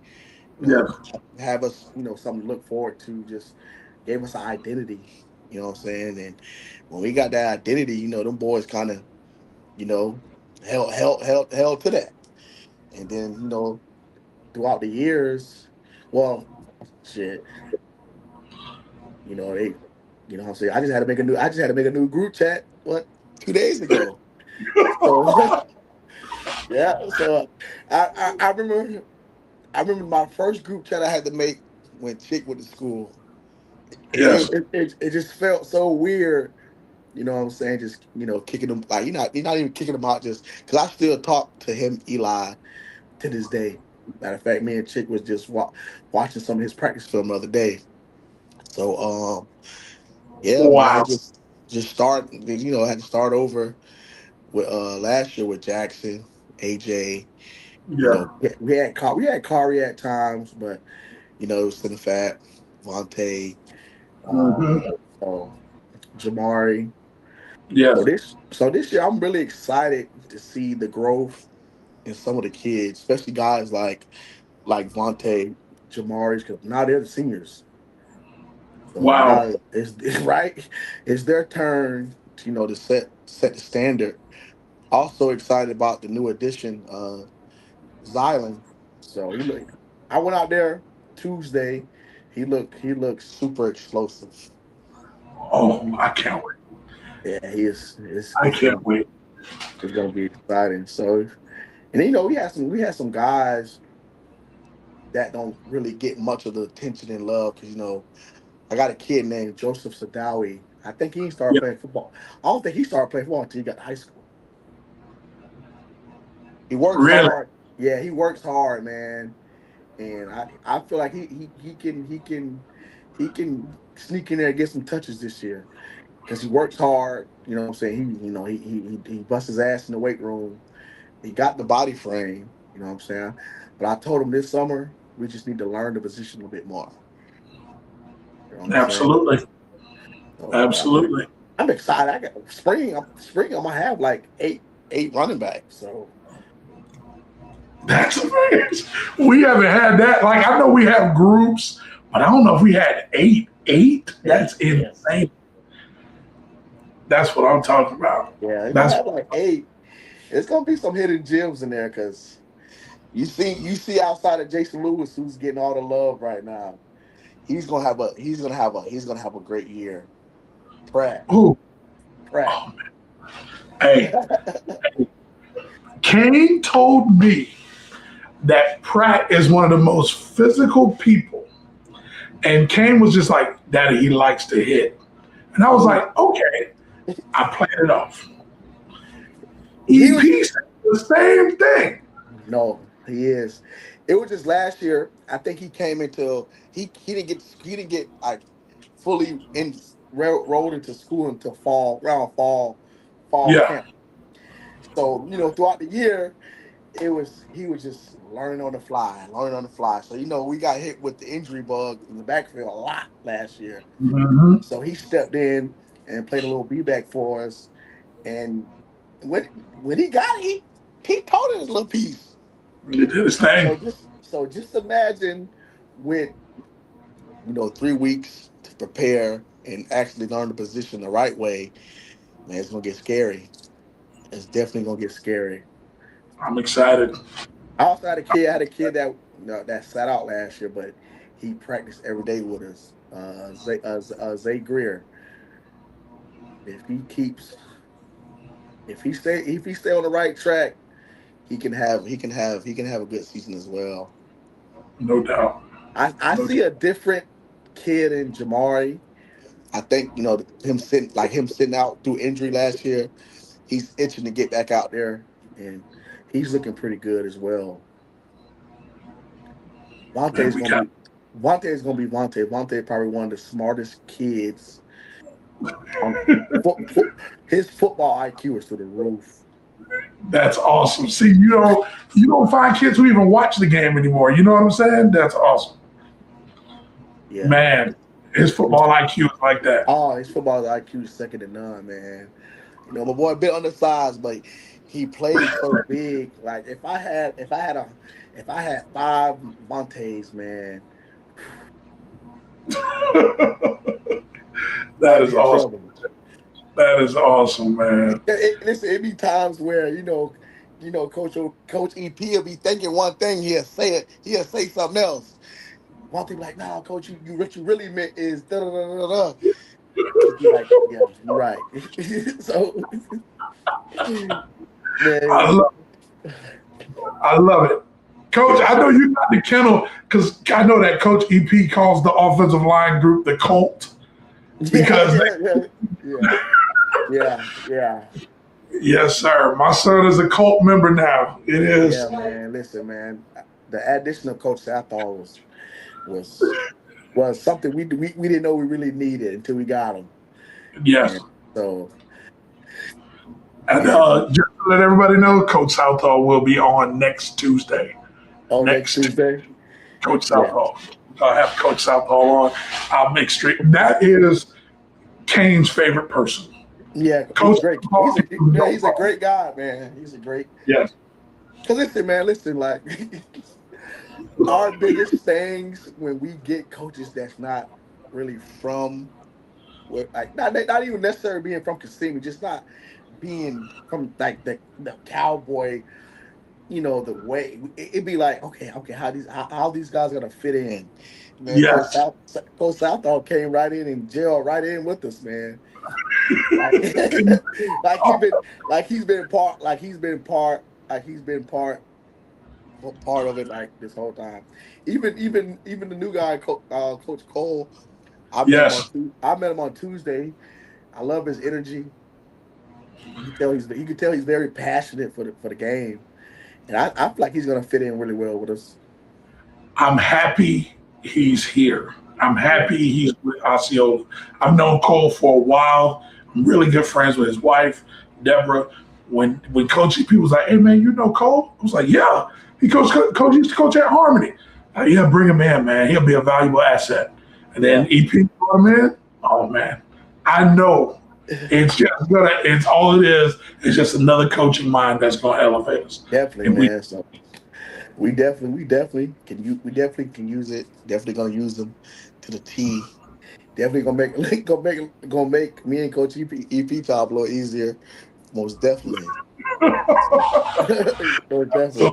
You know, Yeah. have us something to look forward to. Just gave us an identity. You know what I'm saying? And when we got that identity, them boys kind of you know held to that. And then throughout the years, well, shit, they, what I'm saying, I just had to make a new group chat. What 2 days ago? So yeah, so I remember my first group chat I had to make when Chick went to school. Yes. It just felt so weird. You know what I'm saying? Just kicking him, like you're not even kicking him out, just because I still talk to him, Eli, to this day. Matter of fact, me and Chick was just watching some of his practice film the other day. So yeah, man, I Wow. just I had to start over with last year with Jackson, AJ. Yeah. We had Kari at times, but it was Cinefat, Vontae, uh, Hmm. so Jamari. Yes. So this year, I'm really excited to see the growth in some of the kids, especially guys like Vontae, Jamari, because now they're the seniors. So Wow. now it's right. It's their turn to set the standard. Also excited about the new addition, Xylan. So I went out there Tuesday. He looked super explosive. Oh, I can't wait. Yeah, he is. It's, I it's gonna can't be wait. it's gonna be exciting. So, and then, we had some guys that don't really get much of the attention and love because I got a kid named Joseph Sadawi. I think he started Yeah. playing football. I don't think he started playing football until he got to high school. He works Really. hard. Yeah, he works hard, man. And I feel like he can sneak in there and get some touches this year because he works hard. You know what I'm saying? He busts his ass in the weight room. He got the body frame. You know what I'm saying? But I told him this summer we just need to learn the position a little bit more. You know what I'm saying? Absolutely. So Absolutely. I'm excited. I got spring. Spring. I'm gonna have like eight running backs. So That's amazing. We haven't had that. Like I know we have groups, but I don't know if we had eight. Eight? That's 8, yeah, insane. That's what I'm talking about. yeah. They're gonna That's have like 8. It's gonna be some hidden gems in there because you see outside of Jason Lewis, who's getting all the love right now. He's gonna have a great year. Pratt. who. Pratt. Oh, hey, Kane told me that Pratt is one of the most physical people. And Kane was just like, Daddy, he likes to hit. And I was he, like, okay, I played it off. he EP said the same thing. No, he is. It was just last year. I think he came into he didn't get like fully rolled into school until fall Yeah. camp. So throughout the year, he was just learning on the fly. So we got hit with the injury bug in the backfield a lot last year. Mm-hmm. So he stepped in and played a little B back for us. And when when he got it, he told his little piece. He did his thing. So just imagine with 3 weeks to prepare and actually learn the position the right way, man, it's gonna get scary. It's definitely gonna get scary. I'm excited. I also had a kid. I had a kid that that sat out last year, but he practiced every day with us. Zay Greer. If he keeps, if he stay on the right track, he can have a good season as well. No doubt. I No see doubt. a different kid in Jamari. I think him sitting out through injury last year. He's itching to get back out there, and he's looking pretty good as well. Man, Vontae's we gonna got be Vontae's gonna be Vontae. Vontae probably one of the smartest kids on his football IQ is through the roof. that's awesome. See, you don't find kids who even watch the game anymore. You know what I'm saying? That's awesome. Yeah. Man, his football IQ is like that. Oh, his football IQ is second to none, man. My boy a bit undersized, but he plays so big. Like if I had 5 Montes, That might is be in awesome. trouble. That is awesome, man. Listen, it be times where Coach EP will be thinking one thing, he'll say something else. One thing like, nah, Coach, what you really meant is da da da da da. Just be like, yeah, you're right. So, I man, love, I love it. Coach, I know you got the kennel because I know that Coach EP calls the offensive line group the cult yeah, because, yeah, yeah, yeah, yeah, yeah, yes, sir. My son is a cult member now. It yeah, is. man. Listen, man, the addition of Coach Southall was was something we didn't know we really needed until we got him. Yes. And so, And yeah, man. just to let everybody know, Coach Southall will be on next Tuesday. Oh, next Next Tuesday. Coach Yeah, Southall. I'll have Coach Southall on. I'll make straight. That is Kane's favorite person. yeah. He's Coach great. Southall is Man, no he's a problem. great guy, man. He's a great. Yes. Cause listen, man, listen, like our biggest things when we get coaches that's not really from like not even necessarily being from Kissimmee, just not being from like the cowboy, the way it'd be like, okay, how these guys gonna fit in? Man, Yes. Coach Southall came right in and gelled right in with us, man. Like, like he's been he's been part of it like this whole time. Even the new guy, Coach Cole. Yes. I met him on Tuesday. I love his energy. You can tell he's very passionate for the game, and I feel like he's gonna fit in really well with us. I'm happy he's here. I'm Yeah, happy he's with Osceola. I've known Cole for a while. I'm really good friends with his wife, Deborah. When Coach EP was like, "Hey man, you know Cole?" I was like, "Yeah." Coach used to coach at Harmony. Yeah, bring him in, man. He'll be a valuable asset. And then yeah, EP brought him in. Oh man, I know it's all it is. It's just another coaching mind that's gonna elevate us. definitely, And we man. So we definitely can use it. Definitely gonna use them to the T. Definitely gonna make me and Coach EP job a little easier. Most definitely. Most so definitely.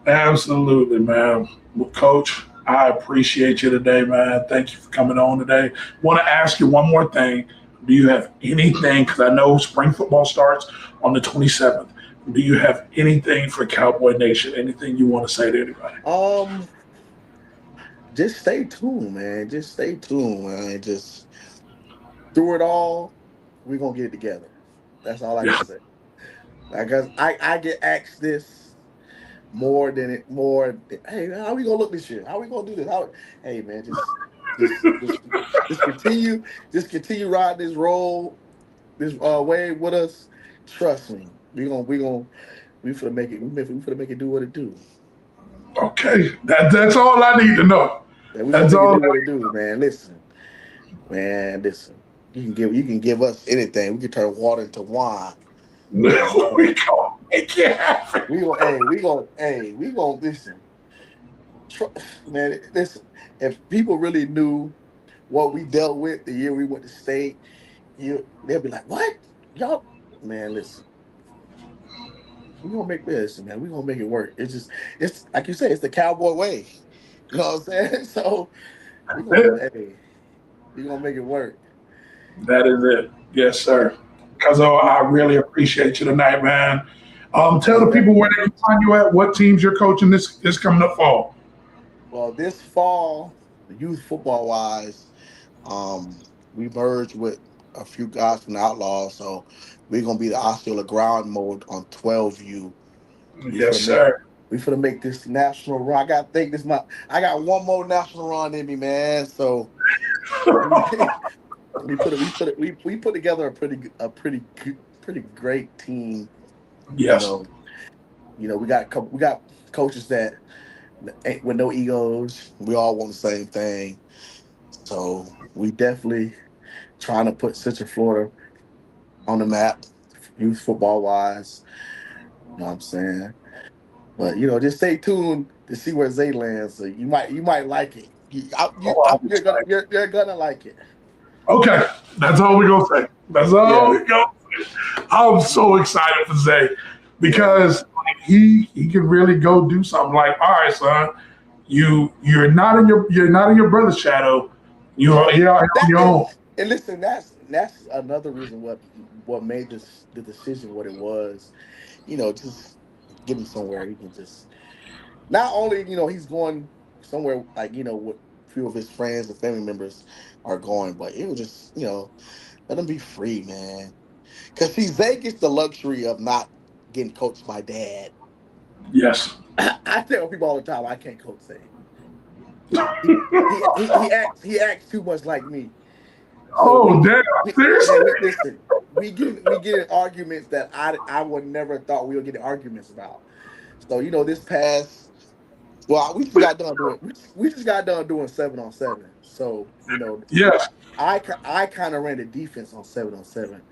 absolutely, man. Well, Coach, I appreciate you today, man. Thank you for coming on today. Want to ask you one more thing. Do you have anything? Because I know spring football starts on the 27th. Do you have anything for Cowboy Nation? Anything you want to say to anybody? Um, just stay tuned, man. Just stay tuned, man. Just through it all, we're gonna get it together. That's all I can Yeah. say. Because I get asked this hey man, how we gonna look this year? How we gonna do this? Hey man, just just just continue riding this roll, this wave with us. Trust me, we gonna We finna make it. We finna make it do what it do. Okay, that's all I need to know. And we gonna That's make it all. do what it do, man. Listen, man. Listen. You can give us anything. We can turn water into wine. We You know what I'm saying? gonna make it happen. We gonna listen. Man, listen. If people really knew what we dealt with the year we went to state, they'll be like, "What, y'all?" Man, listen. We gonna make this, man. We gonna make it work. It's like you said, it's the cowboy way. You know what I'm saying? So we gonna, hey, we gonna make it work. That is it. Yes, sir. Because I really appreciate you tonight, man. Tell the Most people where definitely. they can find you at, what teams you're coaching this coming up fall. Well, this fall, youth football wise, we merged with a few guys from the Outlaws, so we're gonna be the Osceola ground mode on 12U. We Yes, finna make sir. we finna make this national run. I gotta think this month. I got one more national run in me, man. So we we put together pretty great team. You Yes. know, we got coaches that ain't with no egos. We all want the same thing. So we definitely trying to put Central Florida on the map, youth football wise. You know what I'm saying? But just stay tuned to see where Zay lands. So you might like it. Oh, I'm excited. You're gonna like it. Okay, that's all we're gonna say. That's all Yeah, we gonna say. I'm so excited for Zay yeah. because like, he can really go do something. Like, all right, son, you're not in your brother's shadow. You're out on That your own. and listen, that's another reason what made the decision what it was. Just get him somewhere he can just not only he's going somewhere like with a few of his friends and family members are going, but it was just let him be free, man. Because see, Zay gets the luxury of not getting coached by dad. Yes. I tell people all the time I can't coach Zay. He acts too much like me. So Oh damn! Seriously? man, listen, we get in arguments that I would never thought we would get in arguments about. So this past well, we just got done doing 7-on-7. So Yes. I kind of ran the defense on 7-on-7.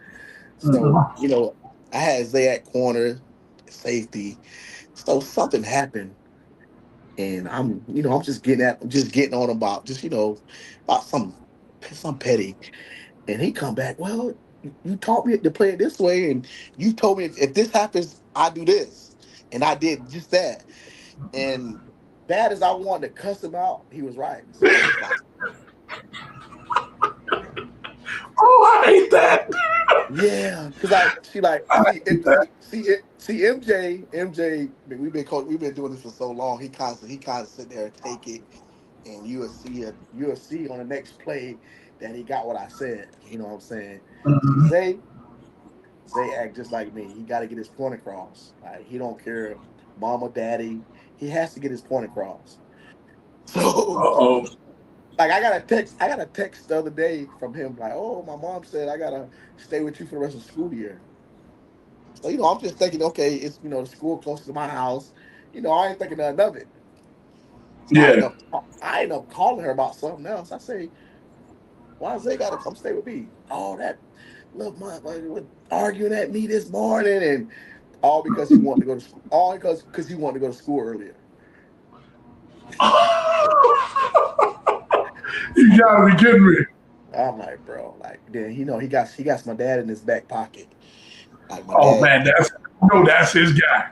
So Mhm. I had Zay at corner, safety. So something happened, and I'm just getting on about about some petty. And he come back, well, you taught me to play it this way, and you told me if this happens, I do this. And I did just that. And bad as I wanted to cuss him out, he was right. So I was like, Oh, I hate that. yeah, because I hate that. MJ, we've been doing this for so long. He kind of sit there and take it, and you'll see on the next play that he got what I said. You know what I'm saying? Mhm. Zay Zay act just like me. He got to get his point across. Like he don't care, mama, daddy. He has to get his point across. So, Uh-oh. like, I got a text the other day from him. Like, oh, my mom said I gotta stay with you for the rest of the school year. So, I'm just thinking, okay, it's the school close to my house. I ain't thinking nothing of it. So Yeah. I end up calling her about something else. I say, why Zay gotta come stay with me? Oh, that little motherfucker was arguing at me this morning, and all because he wanted to go to school. All because he wanted to go to school earlier. You I'm gotta like, be kidding me. bro, like then he got my dad in his back pocket. Like my Oh dad, man, that's his guy.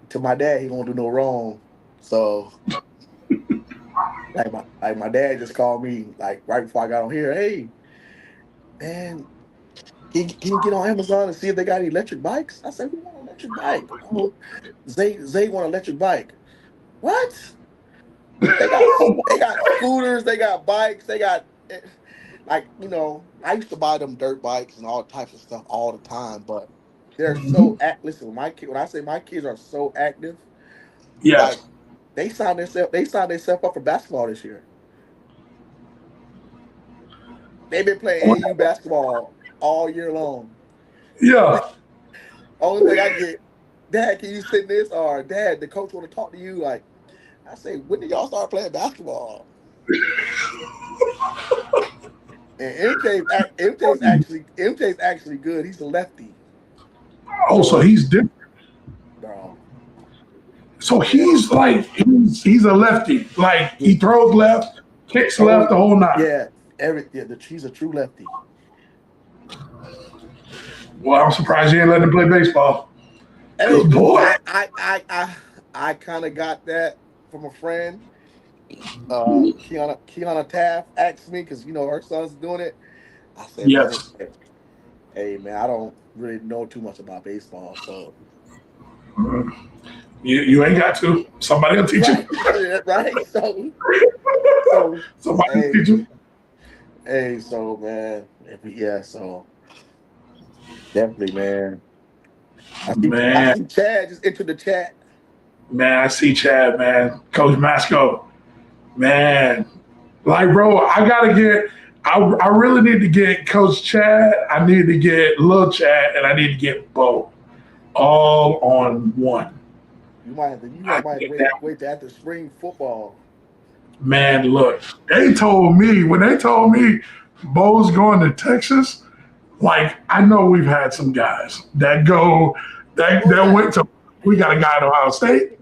to my dad he won't do no wrong. So like my dad just called me like right before I got on here. Hey man, can you get on Amazon and see if they got any electric bikes? I said, who want an electric bike? Oh, Zay want an electric bike. What? They got they got scooters, they got bikes, they got like I used to buy them dirt bikes and all types of stuff all the time, but they're so Mhm. listen, when I say my kids are so active, Yes. like they signed themselves up for basketball this year. They've been playing AU basketball all year long. Yeah. Only thing I get Dad, can you send this? Or Dad, the coach want to talk to you. Like, I say, when did y'all start playing basketball? And MJ's actually good. He's a lefty. Oh, so he's different. Bro. So he's like he's a lefty. Like he throws left, kicks left the whole night. Yeah, he's a true lefty. Well, I'm surprised you ain't letting him play baseball. Hey, boy. I kind of got that from a friend. Kiana Taft asked me because her son's doing it. I said, yes. Hey man, I don't really know too much about baseball, so you ain't got to. Somebody will teach you. Right? So somebody will teach you. Hey, so man, so definitely, man. I see Chad just entered the chat. Man, I see Chad, man. Coach Masco. Man. Like, bro, I really need to get Coach Chad. I need to get Lil Chad, and I need to get Bo all on one. You might wait to after spring football. Man, look, when they told me Bo's going to Texas, like, I know we've had some guys that went to, we got a guy at Ohio State.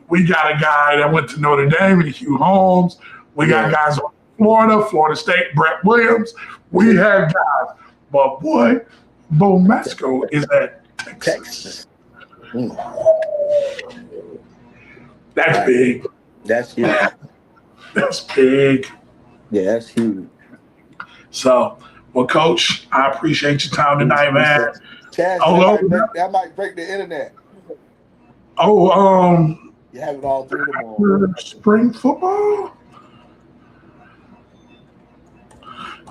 We got a guy that went to Notre Dame, Hugh Holmes. We got guys on Florida State, Brett Williams. We have guys. But boy, Bo Masco is at Texas. That's big. That's huge. That's big. Yeah, that's huge. So, well, Coach, I appreciate your time tonight, man. Chad, that might break the internet. You have it all through tomorrow. Spring football?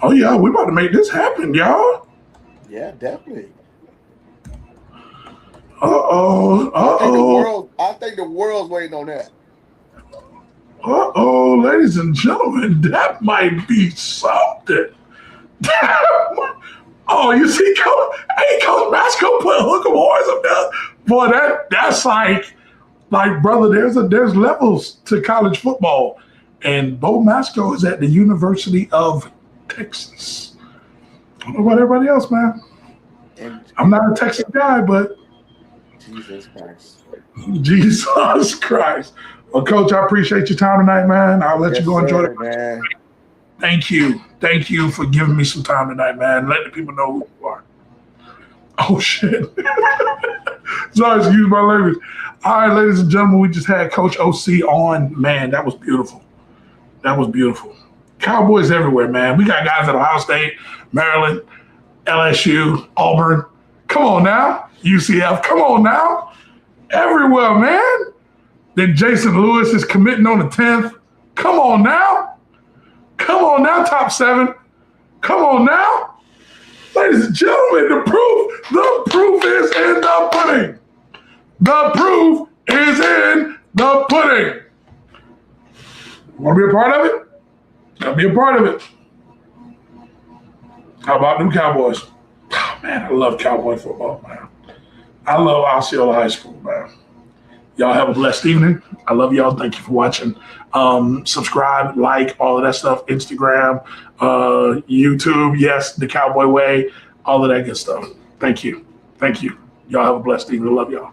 Oh, yeah, we about to make this happen, y'all. Yeah, definitely. I think the world's waiting on that. Ladies and gentlemen, that might be something. You see, Coach Masco put hook 'em horns up there. Boy, that's like, brother, there's levels to college football. And Bo Masco is at the University of Texas. I don't know about everybody else, man. I'm not a Texas guy, but Jesus Christ. Well, Coach, I appreciate your time tonight, man. I'll let you go enjoy it. Man. Thank you for giving me some time tonight, man. Let the people know who you are. Oh, shit. Sorry, excuse my language. All right, ladies and gentlemen, we just had Coach OC on. Man, that was beautiful. Cowboys everywhere, man. We got guys at Ohio State, Maryland, LSU, Auburn. Come on now. UCF. Come on now. Everywhere, man. Then Jason Lewis is committing on the 10th. Come on now. Top 7. Come on now. Ladies and gentlemen, the proof is in the pudding. The proof is in the pudding. Want to be a part of it? Gotta be a part of it. How about them Cowboys? Oh, man, I love Cowboy football, man. I love Osceola High School, man. Y'all have a blessed evening. I love y'all. Thank you for watching. Subscribe, like, all of that stuff. Instagram, YouTube, yes, the Kowboy Way, all of that good stuff. Thank you. Y'all have a blessed evening. I love y'all.